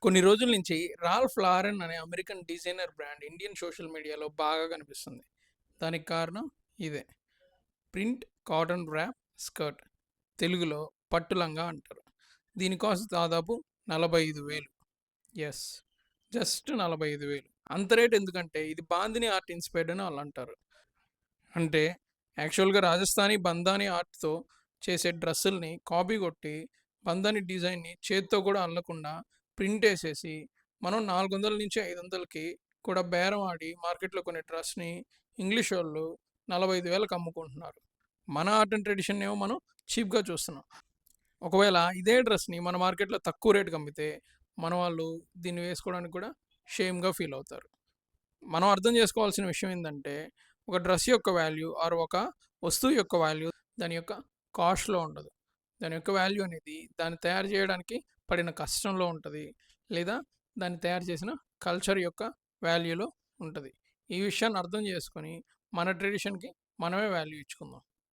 కొన్ని రోజుల నుంచి రాల్ఫ్ లారెన్ అనే American designer brand Indian social మీడియాలో బాగా కనిపిస్తుంది. దానికి కారణం ఇదే. Print cotton wrap skirt. తెలుగులో పట్టు లంగా అంటారు. దీని కాస్ట్ దాదాపు 45,000. యెస్. జస్ట్ 45,000. అంత రేట్ ఎందుకంటే ఇది బాందిని ఆర్ట్ ఇన్‌స్పైర్డ్ అని ఆళ్ళంటారు. అంటే యాక్చువల్‌గా రాజస్థానీ బంధానీ ఆర్ట్‌తో చేసే డ్రెస్సుల్ని కాపీ కొట్టి, బంధానీ డిజైన్‌ని చేత్తో కూడా అల్లకుండా ప్రింటేసేసి, మనం 400-500కి కూడా బేరం ఆడి మార్కెట్‌లో కొనే డ్రెస్‌ని ఇంగ్లీషోళ్ళు 45,000కి అమ్ముకుంటున్నారు. మన ఆర్ట్ అండ్ ట్రెడిషన్నేమో మనం చీప్‌గా చూస్తున్నాం. ఒకవేళ ఇదే డ్రెస్‌ని మన మార్కెట్‌లో తక్కువ రేటుకి అమ్మితే, మన వాళ్ళు దీన్ని వేసుకోవడానికి కూడా షేమ్‌గా ఫీల్ అవుతారు. మనం అర్థం చేసుకోవాల్సిన విషయం ఏందంటే, ఒక డ్రెస్ యొక్క వాల్యూ ఆర్ ఒక వస్తువు యొక్క వాల్యూ దాని యొక్క కాస్ట్‌లో ఉండదు. దాని యొక్క వాల్యూ అనేది దాన్ని తయారు చేయడానికి పడిన కష్టంలో ఉంటది. లేదా దాన్ని తయారు చేసిన కల్చర్ యొక్క వాల్యూలో ఉంటది. ఈ విషయాన్ని అర్థం చేసుకొని మన ట్రెడిషన్‌కి మనమే వాల్యూ ఇచ్చుకుందాం.